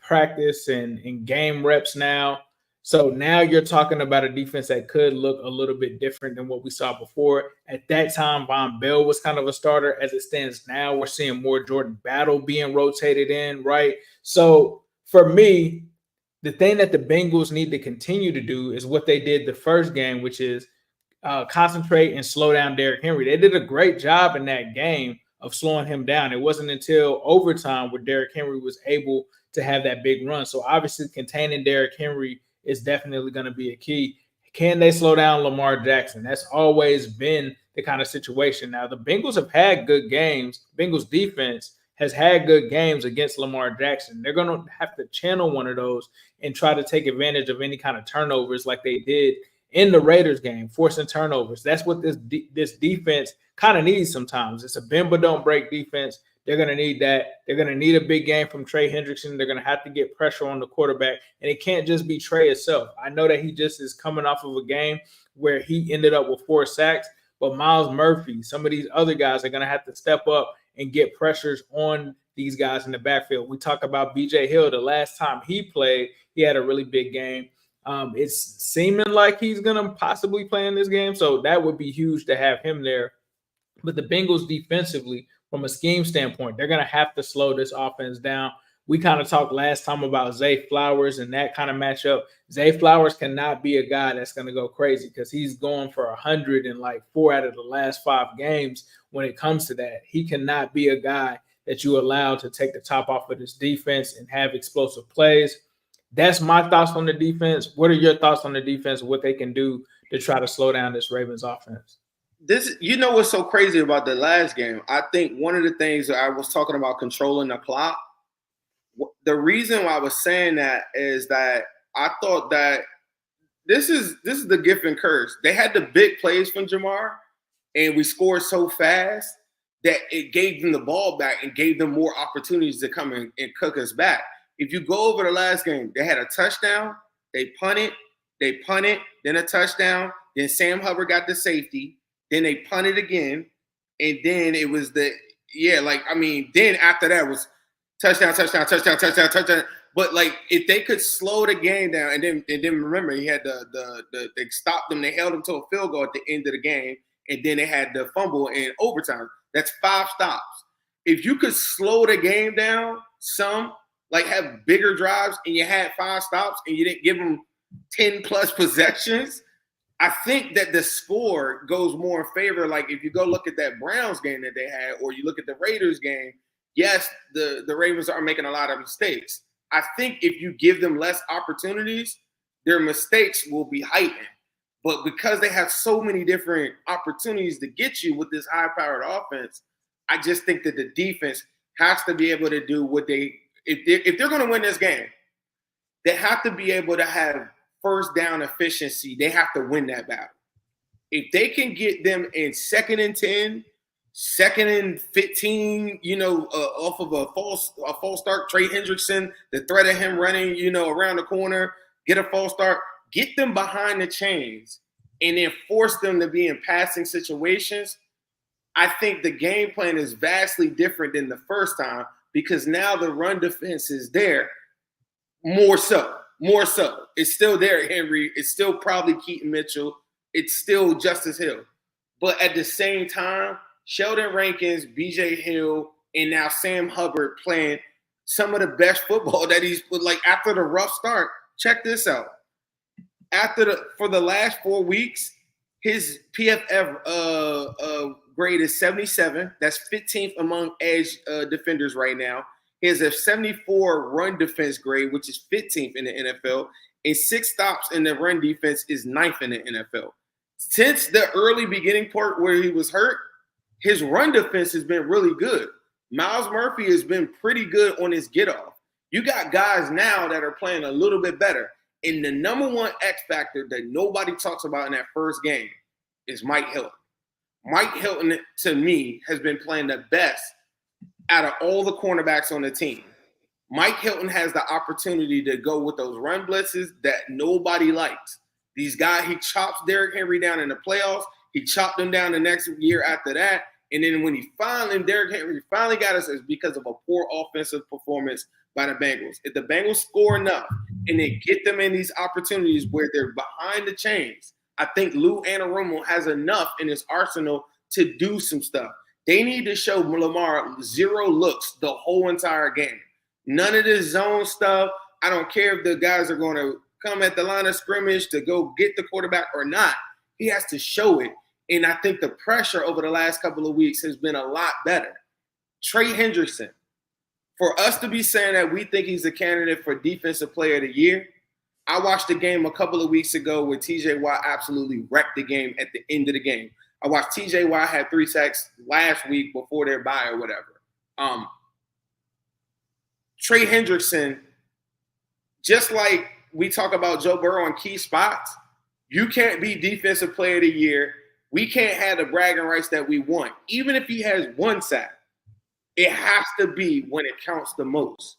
practice and game reps now. So now you're talking about a defense that could look a little bit different than what we saw before. At that time, Von Bell was kind of a starter. As it stands now, we're seeing more Jordan Battle being rotated in, right? So for me, the thing that the Bengals need to continue to do is what they did the first game, which is concentrate and slow down Derrick Henry. They did a great job in that game of slowing him down. It wasn't until overtime where Derrick Henry was able to have that big run. So obviously containing Derrick Henry is definitely going to be a key. Can they slow down Lamar Jackson? That's always been the kind of situation. Now, the Bengals have had good games. Bengals defense has had good games against Lamar Jackson. They're going to have to channel one of those and try to take advantage of any kind of turnovers like they did in the Raiders game, forcing turnovers. That's what this defense kind of needs sometimes. It's a bend but don't break defense. They're going to need that. They're going to need a big game from Trey Hendrickson. They're going to have to get pressure on the quarterback, and it can't just be Trey itself. I know that he just is coming off of a game where he ended up with 4 sacks, but Miles Murphy, some of these other guys are going to have to step up and get pressures on these guys in the backfield. We talk about B.J. Hill. The last time he played, he had a really big game. It's seeming like he's going to possibly play in this game, so that would be huge to have him there. But the Bengals defensively, from a scheme standpoint, they're going to have to slow this offense down. We kind of talked last time about Zay Flowers and that kind of matchup. Zay Flowers cannot be a guy that's going to go crazy because he's going for 100 in like 4 out of the last 5 games when it comes to that. He cannot be a guy that you allow to take the top off of this defense and have explosive plays. That's my thoughts on the defense. What are your thoughts on the defense, what they can do to try to slow down this Ravens offense? What's so crazy about the last game? I think one of the things that I was talking about controlling the clock. The reason why I was saying that is that I thought that this is the gift and curse. They had the big plays from Jamar, and we scored so fast that it gave them the ball back and gave them more opportunities to come in and cook us back. If you go over the last game, they had a touchdown, they punted, then a touchdown, then Sam Hubbard got the safety, then they punted again, and then it was then after that was touchdown. But like, if they could slow the game down, and then remember, he had they stopped them, they held them to a field goal at the end of the game, and then they had the fumble in overtime. That's 5 stops. If you could slow the game down some, like have bigger drives, and you had 5 stops and you didn't give them 10 plus possessions, I think that the score goes more in favor. Like if you go look at that Browns game that they had, or you look at the Raiders game, yes, the Ravens are making a lot of mistakes. I think if you give them less opportunities, their mistakes will be heightened. But because they have so many different opportunities to get you with this high-powered offense, I just think that the defense has to be able to do what if they're going to win this game, they have to be able to have first down efficiency. They have to win that battle. If they can get them in 2nd and 10, 2nd and 15, off of a false start, Trey Hendrickson, the threat of him running, around the corner, get a false start, get them behind the chains, and then force them to be in passing situations. I think the game plan is vastly different than the first time, because now the run defense is there more so. It's still Derrick Henry. It's still probably Keaton Mitchell. It's still Justice Hill. But at the same time, Sheldon Rankins, BJ Hill, and now Sam Hubbard playing some of the best football that he's put. Like after the rough start, check this out. For the last 4 weeks, his PFF grade is 77. That's 15th among edge defenders right now. He has a 74 run defense grade, which is 15th in the NFL, and 6 stops in the run defense is 9th in the NFL. Since the early beginning part where he was hurt, his run defense has been really good. Myles Murphy has been pretty good on his get-off. You got guys now that are playing a little bit better. And the number one X factor that nobody talks about in that first game is Mike Hilton. Mike Hilton, to me, has been playing the best out of all the cornerbacks on the team. Mike Hilton has the opportunity to go with those run blitzes that nobody likes. These guys, he chops Derrick Henry down in the playoffs. He chopped him down the next year after that. And then when Derrick Henry finally got us, it's because of a poor offensive performance by the Bengals. If the Bengals score enough and they get them in these opportunities where they're behind the chains, I think Lou Anarumo has enough in his arsenal to do some stuff. They need to show Lamar 0 looks the whole entire game. None of this zone stuff. I don't care if the guys are going to come at the line of scrimmage to go get the quarterback or not. He has to show it. And I think the pressure over the last couple of weeks has been a lot better. Trey Hendrickson, for us to be saying that we think he's a candidate for Defensive Player of the Year, I watched the game a couple of weeks ago where T.J. Watt absolutely wrecked the game at the end of the game. I watched T.J. Watt had 3 sacks last week before their bye or whatever. Trey Hendrickson, just like we talk about Joe Burrow in key spots, you can't be Defensive Player of the Year. We can't have the bragging rights that we want. Even if he has 1 sack, it has to be when it counts the most.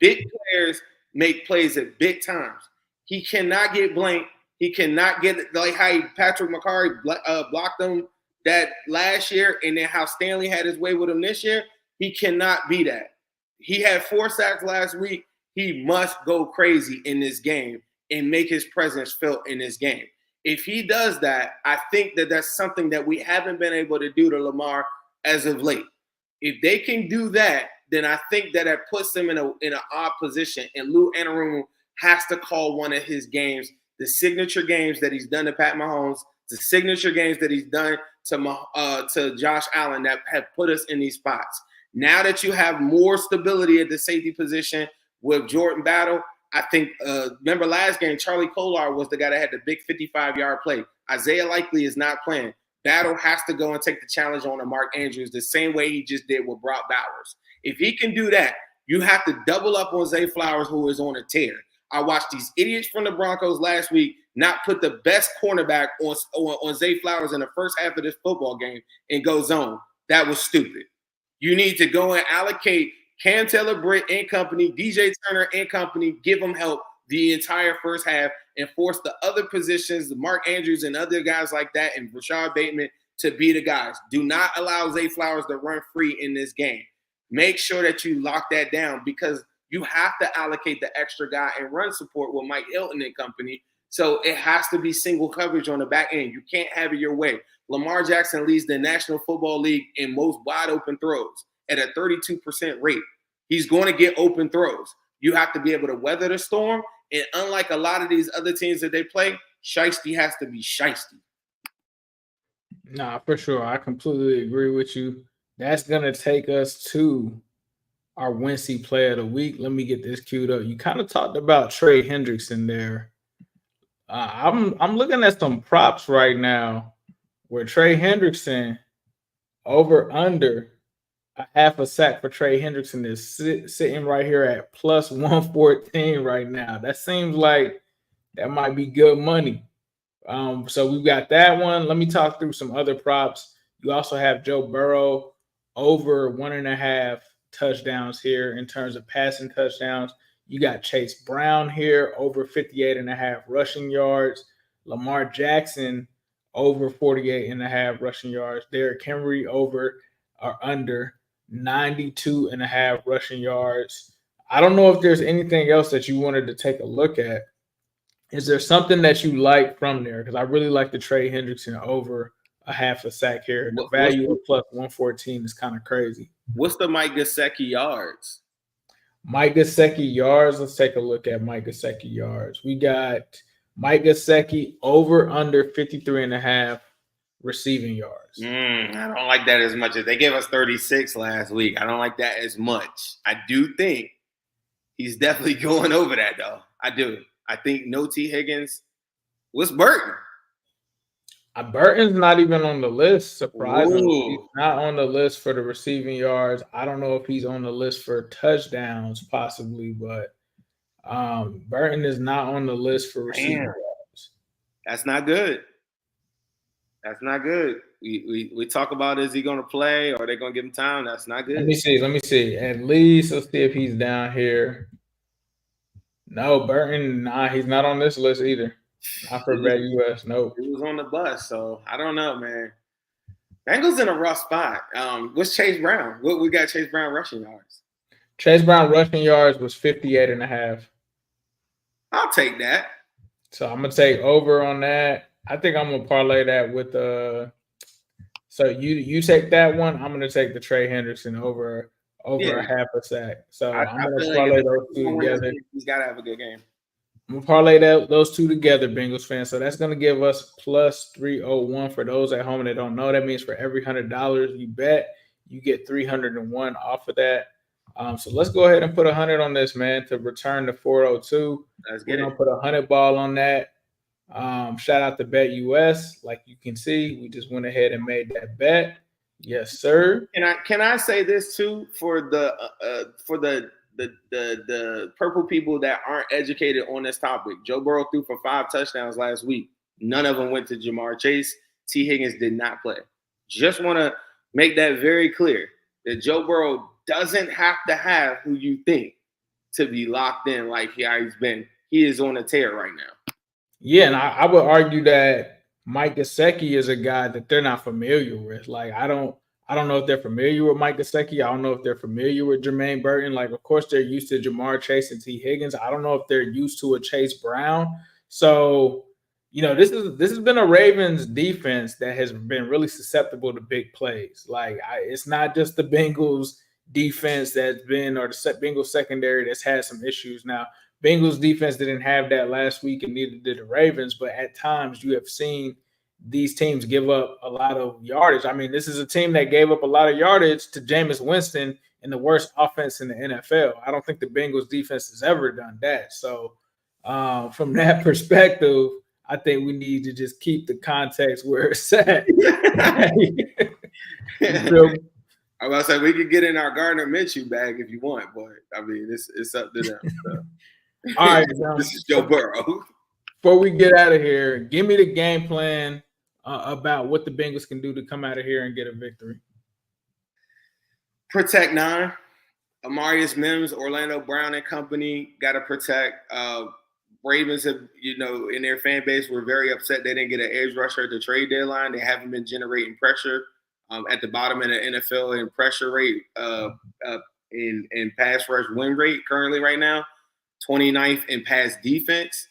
Big players make plays at big times. He cannot get blanked. He cannot get like how Patrick McCarry blocked him that last year, and then how Stanley had his way with him this year. He cannot be that. He had 4 sacks last week. He must go crazy in this game and make his presence felt in this game. If he does that, I think that that's something that we haven't been able to do to Lamar as of late. If they can do that, then I think that it puts him in an odd position. And Lou Anarumo has to call one of his games, the signature games that he's done to Pat Mahomes, the signature games that he's done to Josh Allen that have put us in these spots. Now that you have more stability at the safety position with Jordan Battle, I think, remember last game, Charlie Kolar was the guy that had the big 55-yard play. Isaiah Likely is not playing. Battle has to go and take the challenge on to Mark Andrews the same way he just did with Brock Bowers. If he can do that, you have to double up on Zay Flowers, who is on a tear. I watched these idiots from the Broncos last week not put the best cornerback on Zay Flowers in the first half of this football game and go zone. That was stupid. You need to go and allocate Cam Taylor-Britt and company, DJ Turner and company, give them help the entire first half and force the other positions, the Mark Andrews and other guys like that and Rashad Bateman to be the guys. Do not allow Zay Flowers to run free in this game. Make sure that you lock that down because you have to allocate the extra guy and run support with Mike Hilton and company. So it has to be single coverage on the back end. You can't have it your way. Lamar Jackson leads the National Football League in most wide open throws at a 32% rate. He's going to get open throws. You have to be able to weather the storm. And unlike a lot of these other teams that they play, shiesty has to be shiesty. Nah, for sure. I completely agree with you. That's going to take us to our Wincy Player of the Week. Let me get this queued up. You kind of talked about Trey Hendrickson there. I'm looking at some props right now where Trey Hendrickson over under a half a sack for Trey Hendrickson is sitting right here at plus 114 right now. That seems like that might be good money. So we've got that one. Let me talk through some other props. You also have Joe Burrow over 1.5 touchdowns here in terms of passing touchdowns. You got Chase Brown here over 58.5 rushing yards. Lamar Jackson over 48.5 rushing yards. Derrick Henry over or under 92.5 rushing yards. I don't know if there's anything else that you wanted to take a look at. Is there something that you like from there? Because I really like the Trey Hendrickson over a half a sack here. The value of plus 114 is kind of crazy. What's the Mike Gesicki yards? Mike Gesicki yards. Let's take a look at Mike Gesicki yards. We got Mike Gesicki over under 53.5 receiving yards. I don't like that as much as they gave us 36 last week. I don't like that as much. I do think he's definitely going over that, though. I do. I think no T. Higgins. What's Burton? Burton's not even on the list, surprisingly. Ooh. He's not on the list for the receiving yards. I don't know if he's on the list for touchdowns, possibly, but Burton is not on the list for receiving yards. That's not good. That's not good. We talk about, is he going to play or are they going to give him time? That's not good. Let me see. At least let's see if he's down here. No, Burton, he's not on this list either. Not for BETUS, nope. He was on the bus, so I don't know, man. Bengals in a rough spot. What's Chase Brown? What we got Chase Brown rushing yards? Chase Brown rushing yards was 58.5. I'll take that. So I'm gonna take over on that. I think I'm gonna parlay that with so you take that one. I'm gonna take the Trey Hendrickson over a half a sack. So I'm gonna parlay those two together. He's gotta have a good game. I'm gonna parlay those two together, Bengals fans. So that's gonna give us plus 301 for those at home that don't know. That means for every $100 you bet, you get 301 off of that. So let's go ahead and put 100 on this, man, to return to 402. We're gonna put 100 ball on that. Shout out to BETUS. Like you can see, we just went ahead and made that bet. Yes, sir. Can I say this too for the purple people that aren't educated on this topic? Joe Burrow threw for 5 touchdowns last week. None of them went to Jamar Chase. T. Higgins did not play. Just want to make that very clear that Joe Burrow doesn't have to have who you think to be locked in like he's been. He is on a tear right now. Yeah, and I would argue that Mike Gesicki is a guy that they're not familiar with. Like, I don't know if they're familiar with Mike Gesicki. I don't know if they're familiar with Jermaine Burton. Like, of course, they're used to Jamar Chase and T. Higgins. I don't know if they're used to a Chase Brown. So, this has been a Ravens defense that has been really susceptible to big plays. Like, it's not just the Bengals defense that's been, or the Bengals secondary that's had some issues. Now, Bengals defense didn't have that last week, and neither did the Ravens. But at times, you have seen these teams give up a lot of yardage. I mean, this is a team that gave up a lot of yardage to Jameis Winston in the worst offense in the NFL. I don't think the Bengals defense has ever done that. So from that perspective, I think we need to just keep the context where it's at. I was about to say, we could get in our Gardner Minshew bag if you want, but I mean, it's up to them. So. All right. This is Joe Burrow. before we get out of here, give me the game plan about what the Bengals can do to come out of here and get a victory. Protect 9. Amarius Mims, Orlando Brown and company got to protect. Ravens have, in their fan base were very upset they didn't get an edge rusher at the trade deadline. They haven't been generating pressure at the bottom of the NFL in pressure rate, in pass rush win rate currently right now, 29th in pass defense.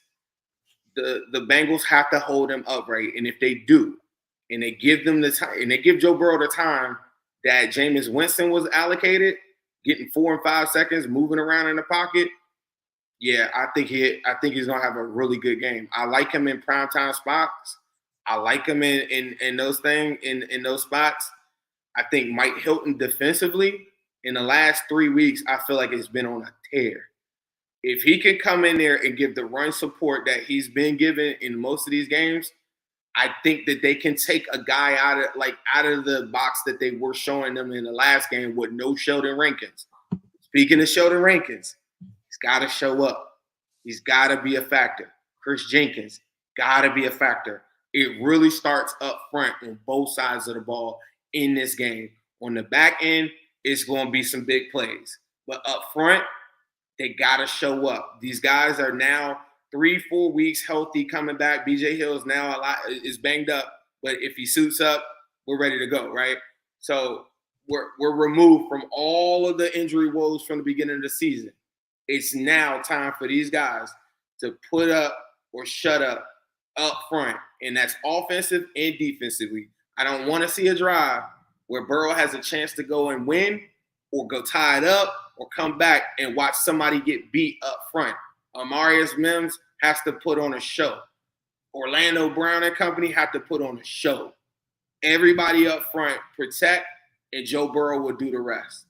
The Bengals have to hold them upright, and if they do, and they give them the time, and they give Joe Burrow the time that Jameis Winston was allocated, getting 4 and 5 seconds, moving around in the pocket. Yeah, I think he's gonna have a really good game. I like him in primetime spots. I like him in those things in those spots. I think Mike Hilton defensively in the last 3 weeks, I feel like it's been on a tear. If he can come in there and give the run support that he's been given in most of these games, I think that they can take a guy out of the box that they were showing them in the last game with no Sheldon Rankins. Speaking of Sheldon Rankins, he's got to show up. He's got to be a factor. Chris Jenkins, got to be a factor. It really starts up front on both sides of the ball in this game. On the back end, it's going to be some big plays. But up front, they got to show up. These guys are now 3-4 weeks healthy coming back. BJ Hill's now is banged up, but if he suits up, we're ready to go, right? So we're removed from all of the injury woes from the beginning of the season. It's now time for these guys to put up or shut up front, and that's offensive and defensively. I don't want to see a drive where Burrow has a chance to go and win or go tied up or come back and watch somebody get beat up front. Amarius Mims has to put on a show. Orlando Brown and company have to put on a show. Everybody up front protect, and Joe Burrow will do the rest.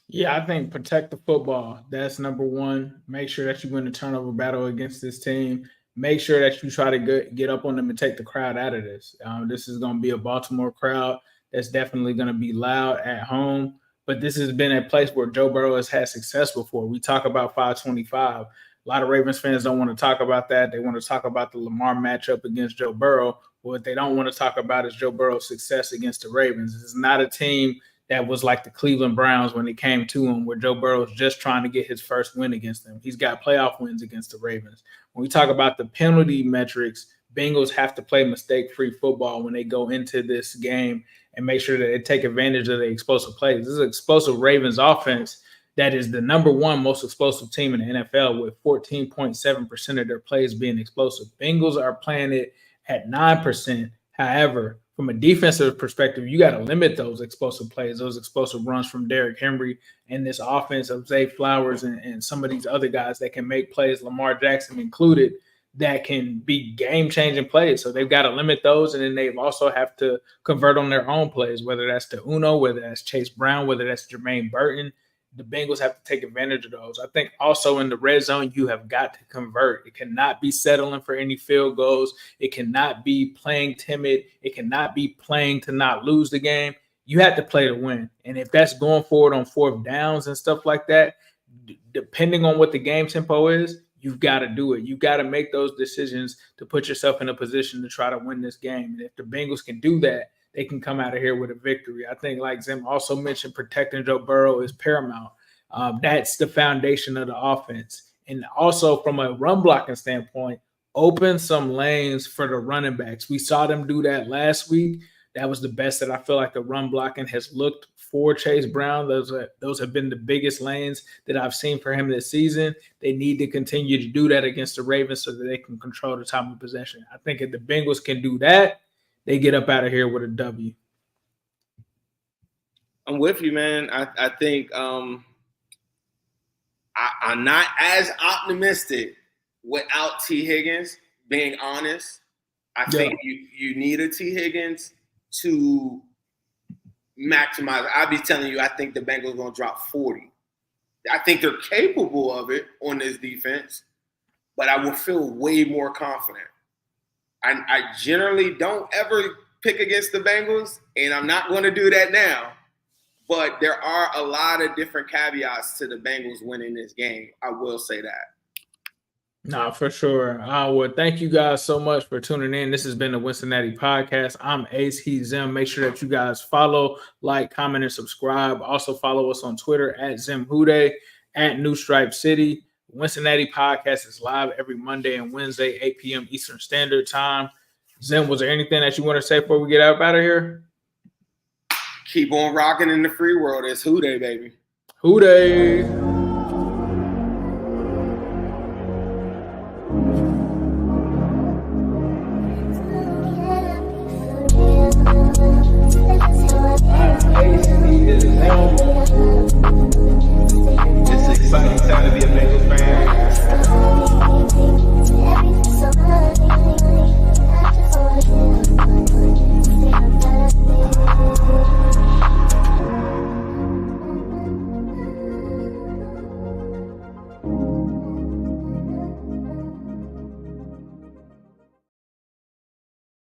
Yeah, I think protect the football. That's number one. Make sure that you win the turnover battle against this team. Make sure that you try to get up on them and take the crowd out of this. This is going to be a Baltimore crowd that's definitely going to be loud at home. But this has been a place where Joe Burrow has had success before. We talk about 525. A lot of Ravens fans don't want to talk about that. They want to talk about the Lamar matchup against Joe Burrow. What they don't want to talk about is Joe Burrow's success against the Ravens. This is not a team that was like the Cleveland Browns when it came to him, where Joe Burrow is just trying to get his first win against them. He's got playoff wins against the Ravens. When we talk about the penalty metrics, Bengals have to play mistake-free football when they go into this game and make sure that they take advantage of the explosive plays. This is an explosive Ravens offense that is the number one most explosive team in the NFL, with 14.7% of their plays being explosive. Bengals are playing it at 9%. However, from a defensive perspective, you got to limit those explosive plays, those explosive runs from Derrick Henry and this offense of Zay Flowers and some of these other guys that can make plays, Lamar Jackson included, that can be game-changing plays. So they've got to limit those, and then they also have to convert on their own plays, whether that's to Uno, whether that's Chase Brown, whether that's Jermaine Burton. The Bengals have to take advantage of those. I think also in the red zone, you have got to convert. It cannot be settling for any field goals. It cannot be playing timid. It cannot be playing to not lose the game. You have to play to win. And if that's going forward on fourth downs and stuff like that, depending on what the game tempo is, you've got to do it. You've got to make those decisions to put yourself in a position to try to win this game. And if the Bengals can do that, they can come out of here with a victory. I think, like Zim also mentioned, protecting Joe Burrow is paramount. That's the foundation of the offense. And also from a run blocking standpoint, open some lanes for the running backs. We saw them do that last week. That was the best that I feel like the run blocking has looked for Chase Brown. Those have been the biggest lanes that I've seen for him this season. They need to continue to do that against the Ravens so that they can control the time of possession. I think if the Bengals can do that, they get up out of here with a W. I'm with you, man. I think I'm not as optimistic without T. Higgins, being honest. I think you need a T. Higgins to maximize. I'll be telling you, I think the Bengals are going to drop 40. I think they're capable of it on this defense, but I will feel way more confident. I generally don't ever pick against the Bengals, and I'm not going to do that now. But there are a lot of different caveats to the Bengals winning this game. I will say that. Nah, for sure. Well, thank you guys so much for tuning in. This has been the Wincinnati Podcast. I'm Ace, he's Zim. Make sure that you guys follow, like, comment, and subscribe. Also follow us on Twitter at ZimHude, at New Stripe City. Wincinnati Podcast is live every Monday and Wednesday, 8 p.m. Eastern Standard Time. Zim, was there anything that you want to say before we get out of here? Keep on rocking in the free world. It's Houday, baby. Houday.